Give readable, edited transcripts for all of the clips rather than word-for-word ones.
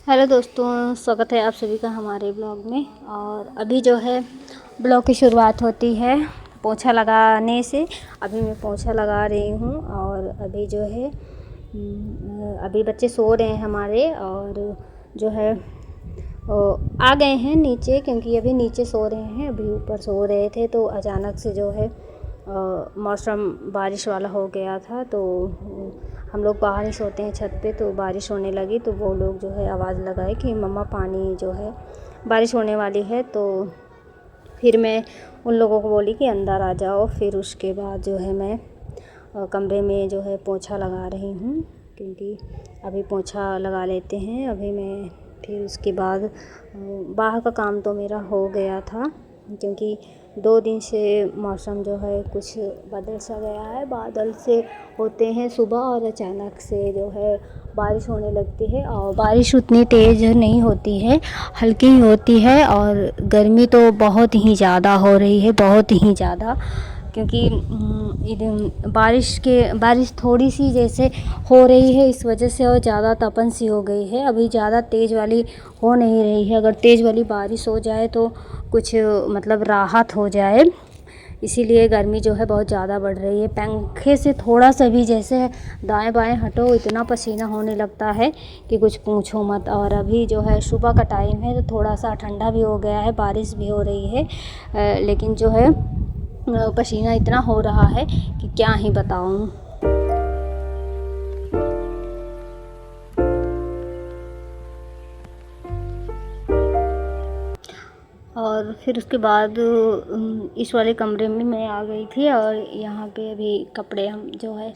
Hello दोस्तों, स्वागत है आप सभी का हमारे ब्लॉग में। और अभी जो है ब्लॉग की शुरुआत होती है पोछा लगाने से। अभी मैं पोछा लगा रही हूँ और अभी जो है अभी बच्चे सो रहे हैं हमारे और जो है आ गए हैं नीचे, क्योंकि अभी नीचे सो रहे हैं, अभी ऊपर सो रहे थे तो अचानक से जो है मौसम बारिश वाला हो गया था। तो हम लोग बाहर ही सोते हैं छत पे, तो बारिश होने लगी तो वो लोग जो है आवाज़ लगाए कि मम्मा पानी जो है बारिश होने वाली है। तो फिर मैं उन लोगों को बोली कि अंदर आ जाओ। फिर उसके बाद जो है मैं कमरे में जो है पोछा लगा रही हूँ, क्योंकि अभी पोछा लगा लेते हैं अभी मैं। फिर उसके बाद बाहर का काम तो मेरा हो गया था, क्योंकि 2 दिन से मौसम जो है कुछ बदल सा गया है। बादल से होते हैं सुबह और अचानक से जो है बारिश होने लगती है, और बारिश उतनी तेज़ नहीं होती है, हल्की ही होती है। और गर्मी तो बहुत ही ज़्यादा हो रही है, बहुत ही ज़्यादा, क्योंकि बारिश थोड़ी सी जैसे हो रही है इस वजह से और ज़्यादा तपन सी हो गई है। अभी ज़्यादा तेज़ वाली हो नहीं रही है। अगर तेज़ वाली बारिश हो जाए तो कुछ मतलब राहत हो जाए, इसीलिए गर्मी जो है बहुत ज़्यादा बढ़ रही है। पंखे से थोड़ा सा भी जैसे दाएं बाएं हटो इतना पसीना होने लगता है कि कुछ पूछो मत। और अभी जो है सुबह का टाइम है तो थोड़ा सा ठंडा भी हो गया है, बारिश भी हो रही है, लेकिन जो है पसीना इतना हो रहा है कि क्या ही बताऊं। और फिर उसके बाद इस वाले कमरे में मैं आ गई थी, और यहाँ पे अभी कपड़े हम जो है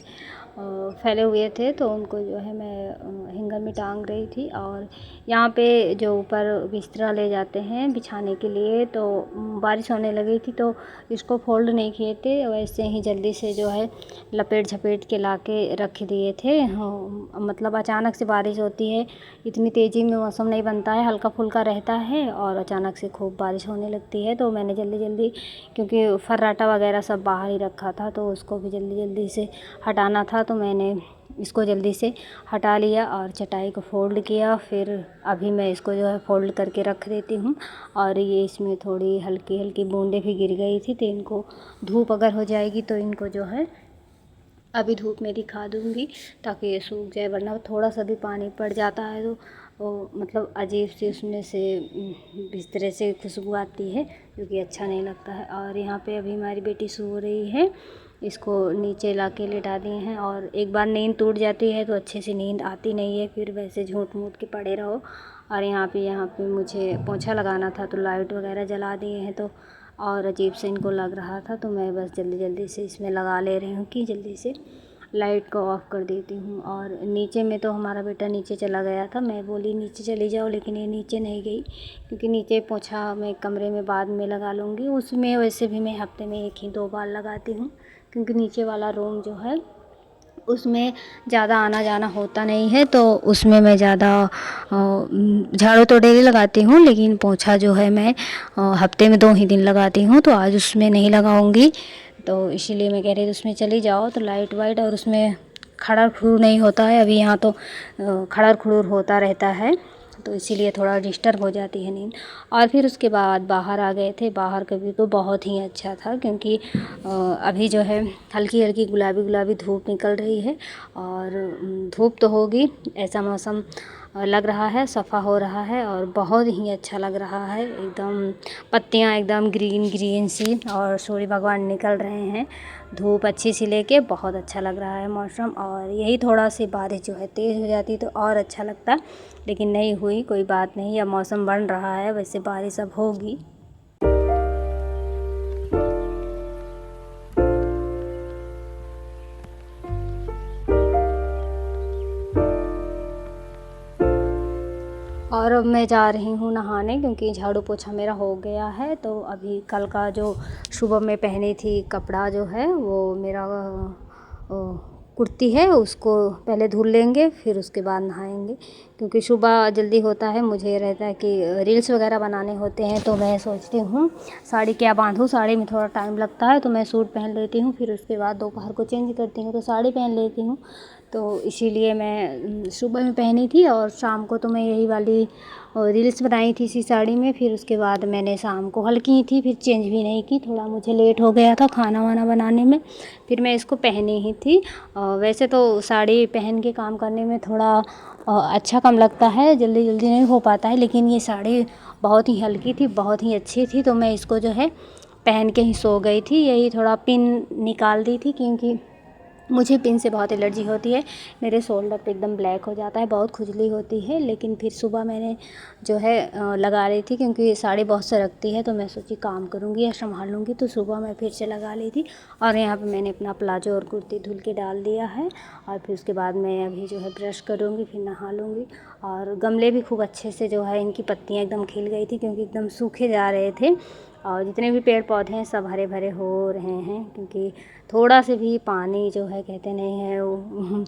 फैले हुए थे तो उनको जो है मैं हैंगर में टांग रही थी। और यहाँ पे जो ऊपर बिस्तरा ले जाते हैं बिछाने के लिए, तो बारिश होने लगी थी तो इसको फोल्ड नहीं किए थे, वैसे ही जल्दी से जो है लपेट झपेट के ला के रख दिए थे। मतलब अचानक से बारिश होती है, इतनी तेज़ी में मौसम नहीं बनता है, हल्का फुल्का रहता है और अचानक से खूब बारिश होने लगती है। तो मैंने जल्दी जल्दी, क्योंकि फर्राटा वगैरह सब बाहर ही रखा था तो उसको भी जल्दी जल्दी से हटाना था, तो मैंने इसको जल्दी से हटा लिया और चटाई को फोल्ड किया। फिर अभी मैं इसको जो है फोल्ड करके रख देती हूँ। और ये इसमें थोड़ी हल्की हल्की बूंदें भी गिर गई थी, तो इनको धूप अगर हो जाएगी तो इनको जो है अभी धूप में दिखा दूँगी ताकि ये सूख जाए, वरना थोड़ा सा भी पानी पड़ जाता है तो वो मतलब अजीब सी उसमें से बिस्तरे से खुशबू आती है, जो कि अच्छा नहीं लगता है। और यहाँ पे अभी हमारी बेटी सो रही है, इसको नीचे ला के लेटा दिए हैं। और एक बार नींद टूट जाती है तो अच्छे से नींद आती नहीं है, फिर वैसे झूठ मूठ के पड़े रहो। और यहाँ पे मुझे पोछा लगाना था तो लाइट वगैरह जला दिए हैं, तो और अजीब से इनको लग रहा था, तो मैं बस जल्दी जल्दी से इसमें लगा ले रही हूँ कि जल्दी से लाइट को ऑफ़ कर देती हूँ। और नीचे में तो हमारा बेटा नीचे चला गया था, मैं बोली नीचे चली जाओ, लेकिन ये नीचे नहीं गई, क्योंकि नीचे पोछा मैं कमरे में बाद में लगा लूँगी। उसमें वैसे भी मैं हफ्ते में 1 ही 2 बार लगाती हूँ, क्योंकि नीचे वाला रूम जो है उसमें ज़्यादा आना जाना होता नहीं है, तो उसमें मैं ज़्यादा झाड़ू तो डेली लगाती हूँ, लेकिन पोछा जो है मैं हफ्ते में 2 ही दिन लगाती हूँ, तो आज उसमें नहीं लगाऊंगी। तो इसीलिए मैं कह रही थी उसमें चली जाओ तो लाइट वाइट और उसमें खड़र खुड़र नहीं होता है। अभी यहाँ तो खड़र खुड़र होता रहता है, तो इसीलिए थोड़ा डिस्टर्ब हो जाती है नींद। और फिर उसके बाद बाहर आ गए थे। बाहर का व्यू तो बहुत ही अच्छा था, क्योंकि अभी जो है हल्की हल्की गुलाबी गुलाबी धूप निकल रही है, और धूप तो होगी, ऐसा मौसम लग रहा है, सफ़ा हो रहा है और बहुत ही अच्छा लग रहा है। एकदम पत्तियाँ एकदम ग्रीन ग्रीन सी, और सूर्य भगवान निकल रहे हैं धूप अच्छी सी लेके, बहुत अच्छा लग रहा है मौसम। और यही थोड़ा सी बारिश जो है तेज़ हो जाती तो और अच्छा लगता, लेकिन नहीं हुई, कोई बात नहीं, अब मौसम बन रहा है, वैसे बारिश अब होगी। और अब मैं जा रही हूँ नहाने, क्योंकि झाड़ू पोछा मेरा हो गया है। तो अभी कल का जो सुबह में पहनी थी कपड़ा जो है वो मेरा कुर्ती है, उसको पहले धुल लेंगे फिर उसके बाद नहाएंगे, क्योंकि सुबह जल्दी होता है। मुझे रहता है कि रील्स वगैरह बनाने होते हैं, तो मैं सोचती हूँ साड़ी क्या बांधूँ, साड़ी में थोड़ा टाइम लगता है, तो मैं सूट पहन लेती हूँ, फिर उसके बाद दोपहर को चेंज करती हूँ तो साड़ी पहन लेती हूँ। तो इसीलिए मैं सुबह में पहनी थी और शाम को तो मैं यही वाली रील्स बनाई थी इसी साड़ी में। फिर उसके बाद मैंने शाम को हल्की ही थी, फिर चेंज भी नहीं की, थोड़ा मुझे लेट हो गया था खाना वाना बनाने में, फिर मैं इसको पहनी ही थी। वैसे तो साड़ी पहन के काम करने में थोड़ा अच्छा कम लगता है, जल्दी जल्दी नहीं हो पाता है, लेकिन ये साड़ी बहुत ही हल्की थी, बहुत ही अच्छी थी, तो मैं इसको जो है पहन के ही सो गई थी। यही थोड़ा पिन निकाल दी थी क्योंकि मुझे पिन से बहुत एलर्जी होती है, मेरे शोल्डर पे एकदम ब्लैक हो जाता है, बहुत खुजली होती है। लेकिन फिर सुबह मैंने जो है लगा रही थी क्योंकि साड़ी बहुत सरकती है, तो मैं सोची काम करूँगी या संभाल लूँगी, तो सुबह मैं फिर से लगा ली थी। और यहाँ पे मैंने अपना प्लाजो और कुर्ती धुल के डाल दिया है और फिर उसके बाद मैं अभी जो है ब्रश करूँगी, फिर नहा लूँगी। और गमले भी खूब अच्छे से जो है इनकी पत्तियाँ एकदम खिल गई थी क्योंकि एकदम सूखे जा रहे थे, और जितने भी पेड़ पौधे हैं सब हरे भरे हो रहे हैं क्योंकि थोड़ा से भी पानी जो है कहते नहीं है वो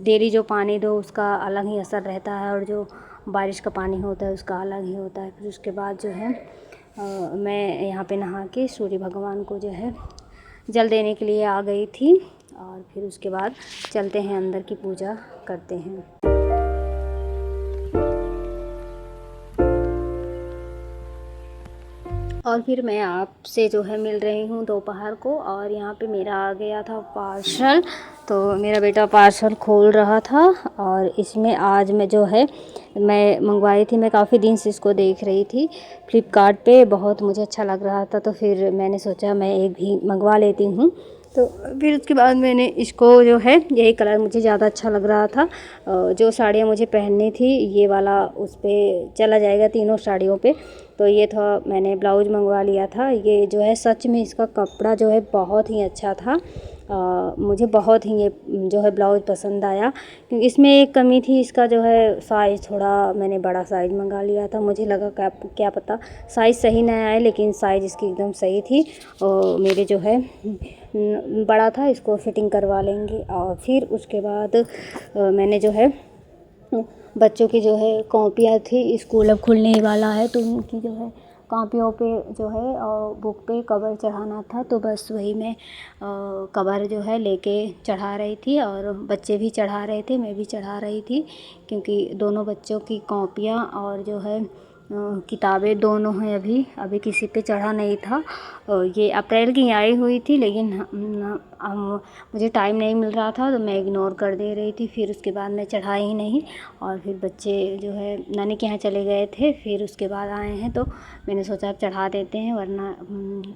डेली जो पानी दो उसका अलग ही असर रहता है, और जो बारिश का पानी होता है उसका अलग ही होता है। फिर उसके बाद जो है मैं यहाँ पे नहा के सूर्य भगवान को जो है जल देने के लिए आ गई थी, और फिर उसके बाद चलते हैं अंदर की पूजा करते हैं। और फिर मैं आपसे जो है मिल रही हूँ दोपहर को, और यहाँ पे मेरा आ गया था पार्सल, तो मेरा बेटा पार्सल खोल रहा था। और इसमें आज मैं जो है मैं मंगवाई थी, मैं काफ़ी दिन से इसको देख रही थी फ्लिपकार्ट पे, बहुत मुझे अच्छा लग रहा था, तो फिर मैंने सोचा मैं एक भी मंगवा लेती हूँ। तो फिर उसके बाद मैंने इसको जो है यही कलर मुझे ज़्यादा अच्छा लग रहा था, जो साड़ियाँ मुझे पहननी थी ये वाला उस पर चला जाएगा तीनों साड़ियों पे, तो ये था मैंने ब्लाउज़ मंगवा लिया था। ये जो है सच में इसका कपड़ा जो है बहुत ही अच्छा था, मुझे बहुत ही ये जो है ब्लाउज़ पसंद आया क्योंकि इसमें एक कमी थी, इसका जो है साइज़ थोड़ा मैंने बड़ा साइज़ मंगा लिया था, मुझे लगा क्या पता साइज़ सही ना आए, लेकिन साइज़ इसकी एकदम सही थी और मेरे जो है बड़ा था, इसको फिटिंग करवा लेंगे। और फिर उसके बाद मैंने जो है बच्चों की जो है कॉपियाँ थी, स्कूल अब खुलने ही वाला है तो उनकी जो है कॉपियों पे जो है और बुक पे कवर चढ़ाना था, तो बस वही मैं कवर जो है लेके चढ़ा रही थी, और बच्चे भी चढ़ा रहे थे, मैं भी चढ़ा रही थी क्योंकि दोनों बच्चों की कॉपियाँ और जो है किताबें दोनों हैं। अभी किसी पे चढ़ा नहीं था, ये अप्रैल की आई हुई थी, लेकिन मुझे टाइम नहीं मिल रहा था तो मैं इग्नोर कर दे रही थी। फिर उसके बाद मैं चढ़ाई ही नहीं, और फिर बच्चे जो है नानी के यहाँ चले गए थे, फिर उसके बाद आए हैं तो मैंने सोचा अब चढ़ा देते हैं, वरना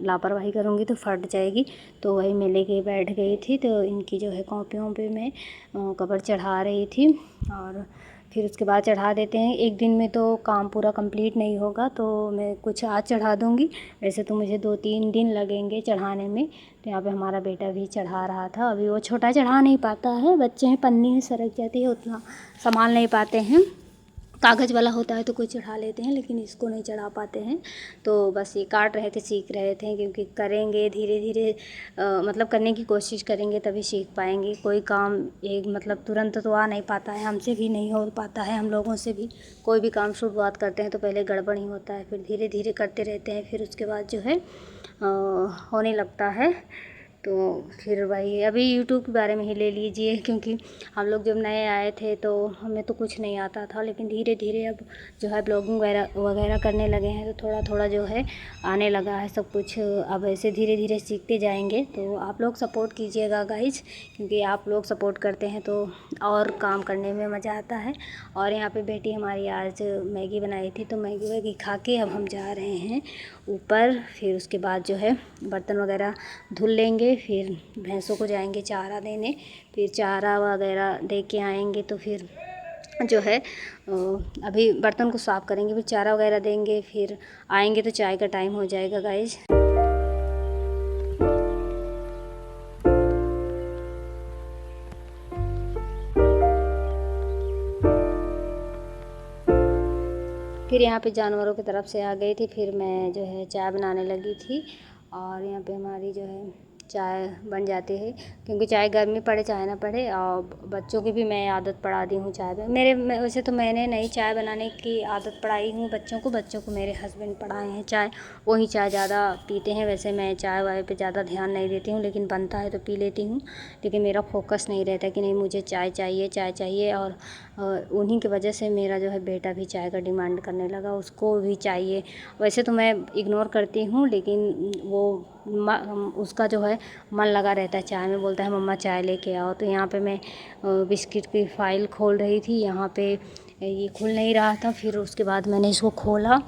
लापरवाही करूँगी तो फट जाएगी। तो वही मैं लेके बैठ गई थी, तो इनकी जो है कॉपियों पे मैं कवर चढ़ा रही थी, और फिर उसके बाद चढ़ा देते हैं। एक दिन में तो काम पूरा कंप्लीट नहीं होगा, तो मैं कुछ आज चढ़ा दूँगी, वैसे तो मुझे 2-3 दिन लगेंगे चढ़ाने में। तो यहाँ पे हमारा बेटा भी चढ़ा रहा था, अभी वो छोटा चढ़ा नहीं पाता है, बच्चे हैं पन्नी में सरक जाती है, उतना संभाल नहीं पाते हैं। कागज़ वाला होता है तो कोई चढ़ा लेते हैं, लेकिन इसको नहीं चढ़ा पाते हैं। तो बस ये काट रहे थे, सीख रहे थे, क्योंकि करेंगे धीरे धीरे मतलब करने की कोशिश करेंगे तभी सीख पाएंगे। कोई काम एक मतलब तुरंत तो आ नहीं पाता है, हमसे भी नहीं हो पाता है, हम लोगों से भी कोई भी काम शुरुआत करते हैं तो पहले गड़बड़ ही होता है, फिर धीरे धीरे करते रहते हैं, फिर उसके बाद जो है होने लगता है। तो फिर वही अभी यूट्यूब के बारे में ही ले लीजिए, क्योंकि हम लोग जब नए आए थे तो हमें तो कुछ नहीं आता था, लेकिन धीरे धीरे अब जो है ब्लॉगिंग वगैरह करने लगे हैं तो थोड़ा थोड़ा जो है आने लगा है सब कुछ। अब ऐसे धीरे धीरे सीखते जाएंगे, तो आप लोग सपोर्ट कीजिएगा गाइज, क्योंकि आप लोग सपोर्ट करते हैं तो और काम करने में मज़ा आता है। और यहाँ पे बेटी हमारी आज मैगी बनाई थी, तो मैगी वैगी खा के अब हम जा रहे हैं ऊपर। फिर उसके बाद जो है बर्तन वगैरह धुल लेंगे, फिर भैंसों को जाएंगे चारा देने, फिर चारा वगैरह दे के आएंगे, तो फिर जो है अभी बर्तन को साफ़ करेंगे, फिर चारा वगैरह देंगे, फिर आएंगे तो चाय का टाइम हो जाएगा गाइज। फिर यहाँ पे जानवरों की तरफ से आ गई थी, फिर मैं जो है चाय बनाने लगी थी, और यहाँ पे हमारी जो है चाय बन जाती है, क्योंकि चाहे गर्मी पड़े चाहे ना पड़े। और बच्चों की भी मैं आदत पड़ा दी हूँ चाय वैसे तो मैंने नहीं चाय बनाने की आदत पड़ाई हूँ बच्चों को मेरे हस्बैंड पढ़ाए हैं चाय, वही चाय ज़्यादा पीते हैं। वैसे मैं चाय वाय पे ज़्यादा ध्यान नहीं देती हूँ, लेकिन बनता है तो पी लेती हूँ। लेकिन मेरा फोकस नहीं रहता कि नहीं मुझे चाय चाहिए। और उन्हीं की वजह से मेरा जो है बेटा भी चाय का डिमांड करने लगा, उसको भी चाहिए। वैसे तो मैं इग्नोर करती हूँ, लेकिन वो उसका जो है मन लगा रहता है चाय में, बोलता है मम्मा चाय लेके आओ। तो यहाँ पे मैं बिस्किट की फ़ाइल खोल रही थी, यहाँ पे ये खुल नहीं रहा था। फिर उसके बाद मैंने इसको खोला,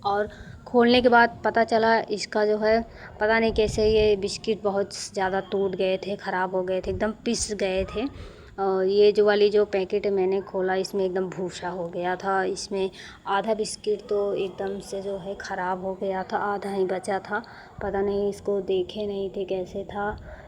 और खोलने के बाद पता चला इसका जो है पता नहीं कैसे ये बिस्किट बहुत ज़्यादा टूट गए थे, ख़राब हो गए थे, एकदम पिस गए थे। ये जो वाली जो पैकेट मैंने खोला इसमें एकदम भूसा हो गया था। इसमें आधा बिस्किट तो एकदम से जो है ख़राब हो गया था, आधा ही बचा था। पता नहीं इसको देखे नहीं थे कैसे था,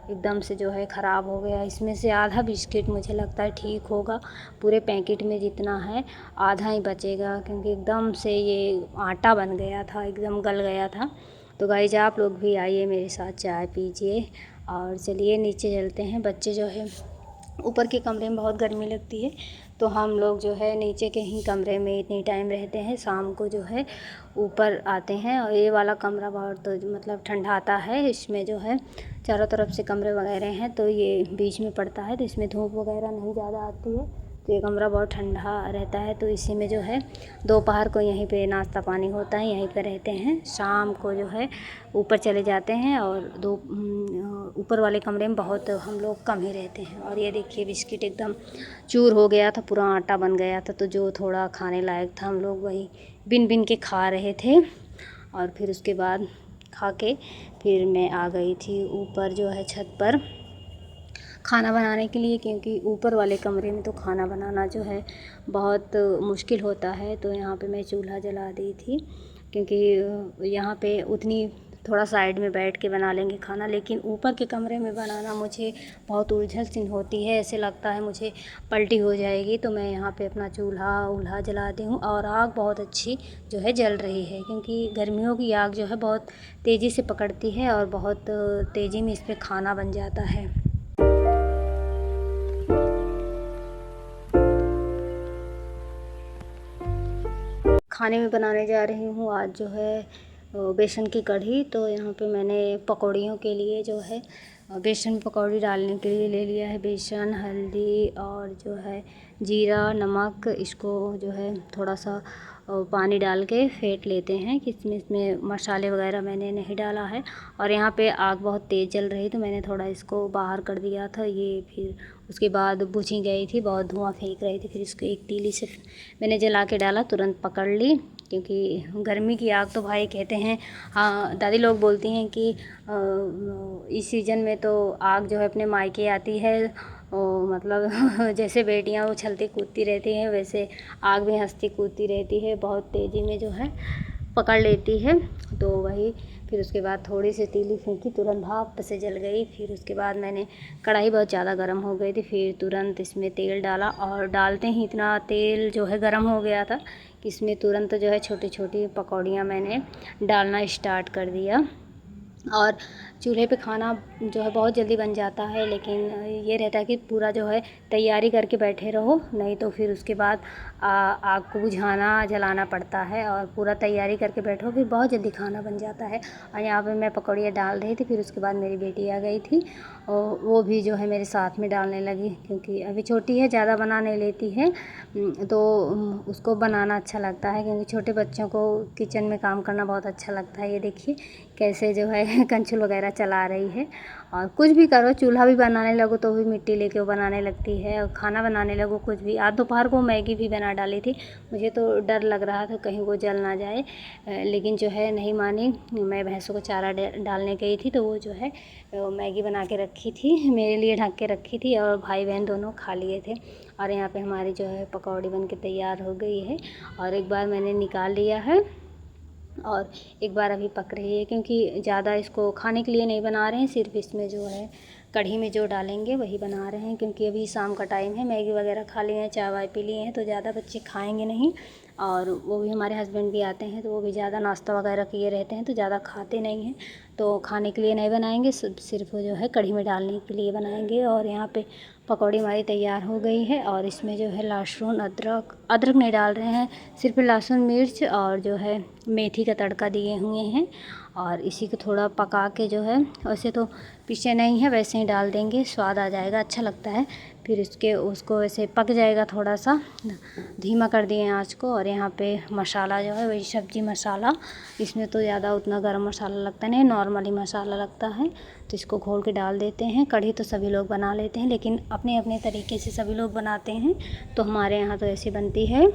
एकदम से जो है ख़राब हो गया। इसमें से आधा बिस्किट मुझे लगता है ठीक होगा, पूरे पैकेट में जितना है आधा ही बचेगा, क्योंकि एकदम से ये आटा बन गया था, एकदम गल गया था। तो गाइस आप लोग भी आइए मेरे साथ चाय पीजिए। और चलिए नीचे चलते हैं। बच्चे जो है ऊपर के कमरे में बहुत गर्मी लगती है, तो हम लोग जो है नीचे के ही कमरे में इतनी टाइम रहते हैं, शाम को जो है ऊपर आते हैं। और ये वाला कमरा बहुत तो मतलब ठंडाता है, इसमें जो है चारों तरफ से कमरे वगैरह हैं, तो ये बीच में पड़ता है, तो इसमें धूप वगैरह नहीं ज़्यादा आती है, तो ये कमरा बहुत ठंडा रहता है। तो इसी में जो है दोपहर को यहीं पे नाश्ता पानी होता है, यहीं पे रहते हैं। शाम को जो है ऊपर चले जाते हैं, और ऊपर वाले कमरे में बहुत हम लोग कम ही रहते हैं। और ये देखिए बिस्किट एकदम चूर हो गया था, पूरा आटा बन गया था, तो जो थोड़ा खाने लायक था हम लोग वही बिन बिन के खा रहे थे। और फिर उसके बाद खा के फिर मैं आ गई थी ऊपर जो है छत पर खाना बनाने के लिए, क्योंकि ऊपर वाले कमरे में तो खाना बनाना जो है बहुत मुश्किल होता है। तो यहाँ पे मैं चूल्हा जला दी थी, क्योंकि यहाँ पे उतनी थोड़ा साइड में बैठ के बना लेंगे खाना, लेकिन ऊपर के कमरे में बनाना मुझे बहुत उलझन सी होती है, ऐसे लगता है मुझे पलटी हो जाएगी। तो मैं यहाँ पे अपना चूल्हा जलाती हूँ, और आग बहुत अच्छी जो है जल रही है, क्योंकि गर्मियों की आग जो है बहुत तेज़ी से पकड़ती है, और बहुत तेज़ी में इस पर खाना बन जाता है। खाने में बनाने जा रही हूँ आज जो है बेसन की कढ़ी। तो यहाँ पे मैंने पकौड़ियों के लिए जो है बेसन पकौड़ी डालने के लिए ले लिया है बेसन, हल्दी और जो है जीरा, नमक। इसको जो है थोड़ा सा पानी डाल के फेंट लेते हैं, कि इसमें मसाले वगैरह मैंने नहीं डाला है। और यहाँ पे आग बहुत तेज़ जल रही, तो मैंने थोड़ा इसको बाहर कर दिया था। ये फिर उसके बाद बुझी गई थी, बहुत धुआं फेंक रही थी। फिर इसको एक तीली से मैंने जला के डाला, तुरंत पकड़ ली, क्योंकि गर्मी की आग तो भाई कहते हैं, हाँ दादी लोग बोलती हैं कि इस सीज़न में तो आग जो है अपने मायके आती है, मतलब जैसे बेटियां उछलती कूदती रहती हैं, वैसे आग भी हंसती कूदती रहती है, बहुत तेज़ी में जो है पकड़ लेती है। तो वही फिर उसके बाद थोड़ी सी तीली फेंकी, तुरंत भाप से जल गई। फिर उसके बाद मैंने कढ़ाई बहुत ज़्यादा गर्म हो गई थी, फिर तुरंत इसमें तेल डाला, और डालते ही इतना तेल जो है गर्म हो गया था कि इसमें तुरंत जो है छोटी छोटी पकौड़ियाँ मैंने डालना स्टार्ट कर दिया। और चूल्हे पे खाना जो है बहुत जल्दी बन जाता है, लेकिन ये रहता है कि पूरा जो है तैयारी करके बैठे रहो, नहीं तो फिर उसके बाद आग को बुझाना जलाना पड़ता है। और पूरा तैयारी करके बैठो फिर बहुत जल्दी खाना बन जाता है। और यहाँ पे मैं पकौड़ियाँ डाल रही थी, फिर उसके बाद मेरी बेटी आ गई थी, और वो भी जो है मेरे साथ में डालने लगी, क्योंकि अभी छोटी है, ज़्यादा बना नहीं लेती है, तो उसको बनाना अच्छा लगता है, क्योंकि छोटे बच्चों को किचन में काम करना बहुत अच्छा लगता है। ये देखिए कैसे जो है कंचुल वगैरह चला रही है। और कुछ भी करो, चूल्हा भी बनाने लगो तो भी मिट्टी लेके वो बनाने लगती है, और खाना बनाने लगो कुछ भी। आज दोपहर को मैगी भी बना डाली थी, मुझे तो डर लग रहा था कहीं वो जल ना जाए, लेकिन जो है नहीं मानी। मैं भैंसों को चारा डालने गई थी, तो वो जो है मैगी बना के रखी थी, मेरे लिए ढक के रखी थी, और भाई बहन दोनों खा लिए थे। और यहाँ पे हमारी जो है पकौड़ी बन के तैयार हो गई है, और एक बार मैंने निकाल लिया है, और एक बार अभी पक रही है, क्योंकि ज़्यादा इसको खाने के लिए नहीं बना रहे हैं, सिर्फ इसमें जो है कढ़ी में जो डालेंगे वही बना रहे हैं, क्योंकि अभी शाम का टाइम है, मैगी वगैरह खा लिए हैं, चाय वाय पी लिए हैं, तो ज़्यादा बच्चे खाएंगे नहीं। और वो भी हमारे हस्बैंड भी आते हैं तो वो भी ज़्यादा नाश्ता वगैरह किए रहते हैं तो ज़्यादा खाते नहीं हैं, तो खाने के लिए नहीं बनाएंगे, सिर्फ जो है कढ़ी में डालने के लिए बनाएंगे। और यहाँ पे पकौड़ी हमारी तैयार हो गई है और इसमें जो है लहसुन अदरक नहीं डाल रहे हैं, सिर्फ लहसुन मिर्च और जो है मेथी का तड़का दिए हुए हैं। और इसी को थोड़ा पका के जो है, वैसे तो पीछे नहीं है, वैसे ही डाल देंगे, स्वाद आ जाएगा, अच्छा लगता है। फिर उसको वैसे पक जाएगा, थोड़ा सा धीमा कर दिए आँच को। और यहाँ पे मसाला जो है वही सब्ज़ी मसाला, इसमें तो ज़्यादा उतना गरम मसाला लगता नहीं, नॉर्मली मसाला लगता है। तो इसको घोल के डाल देते हैं। कढ़ी तो सभी लोग बना लेते हैं, लेकिन अपने अपने तरीके से सभी लोग बनाते हैं, तो हमारे यहाँ तो ऐसी बनती है।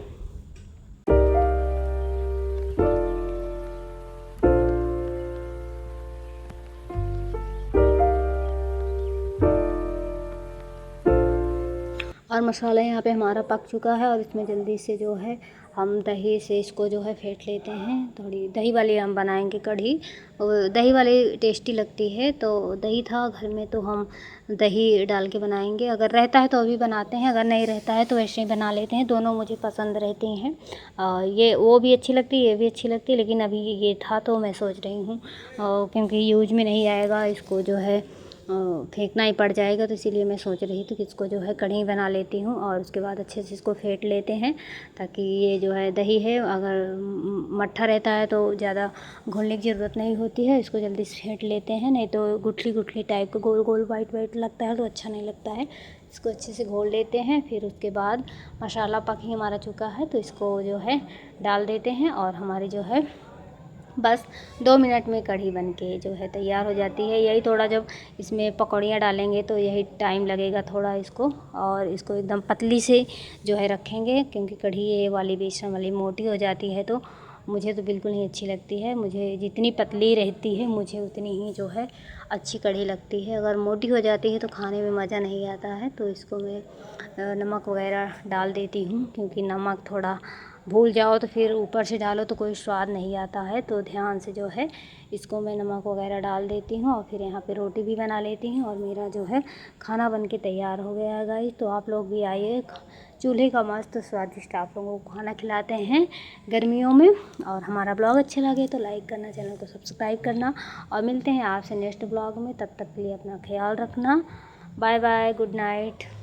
और मसाला यहाँ पे हमारा पक चुका है और इसमें जल्दी से जो है हम दही से इसको जो है फेंट लेते हैं। थोड़ी दही वाली हम बनाएंगे कढ़ी, दही वाली टेस्टी लगती है। तो दही था घर में तो हम दही डाल के बनाएंगे, अगर रहता है तो अभी बनाते हैं, अगर नहीं रहता है तो वैसे ही बना लेते हैं। दोनों मुझे पसंद रहती हैं, ये वो भी अच्छी लगती है, ये भी अच्छी लगती है, लेकिन अभी ये था तो मैं सोच रही हूँ क्योंकि यूज में नहीं आएगा, इसको जो है फेंकना ही पड़ जाएगा, तो इसीलिए मैं सोच रही थी कि इसको जो है कढ़ी बना लेती हूँ और उसके बाद अच्छे से इसको फेंट लेते हैं, ताकि ये जो है दही है अगर मट्ठा रहता है तो ज़्यादा घोलने की ज़रूरत नहीं होती है, इसको जल्दी से फेंट लेते हैं, नहीं तो गुठली गुठली टाइप का गोल गोल वाइट वाइट लगता है तो अच्छा नहीं लगता है। इसको अच्छे से घोल लेते हैं। फिर उसके बाद मसाला पक ही हमारा चुका है तो इसको जो है डाल देते हैं और हमारी जो है बस 2 मिनट में कढ़ी बनके जो है तैयार हो जाती है। यही थोड़ा जब इसमें पकौड़ियाँ डालेंगे तो यही टाइम लगेगा थोड़ा इसको, और इसको एकदम पतली से जो है रखेंगे, क्योंकि कढ़ी ये वाली बेसन वाली मोटी हो जाती है तो मुझे तो बिल्कुल नहीं अच्छी लगती है। मुझे जितनी पतली रहती है मुझे उतनी ही जो है अच्छी कढ़ी लगती है, अगर मोटी हो जाती है तो खाने में मज़ा नहीं आता है। तो इसको मैं नमक वगैरह डाल देती हूँ, क्योंकि नमक थोड़ा भूल जाओ तो फिर ऊपर से डालो तो कोई स्वाद नहीं आता है, तो ध्यान से जो है इसको मैं नमक वगैरह डाल देती हूँ। और फिर यहाँ पे रोटी भी बना लेती हूँ और मेरा जो है खाना बन के तैयार हो गया है गाइस। तो आप लोग भी आइए, चूल्हे का मस्त स्वादिष्ट आप लोगों को खाना खिलाते हैं गर्मियों में। और हमारा ब्लॉग अच्छा लगे तो लाइक करना, चैनल को सब्सक्राइब करना, और मिलते हैं आपसे नेक्स्ट ब्लॉग में। तब तक के लिए अपना ख्याल रखना। Bye bye, good night.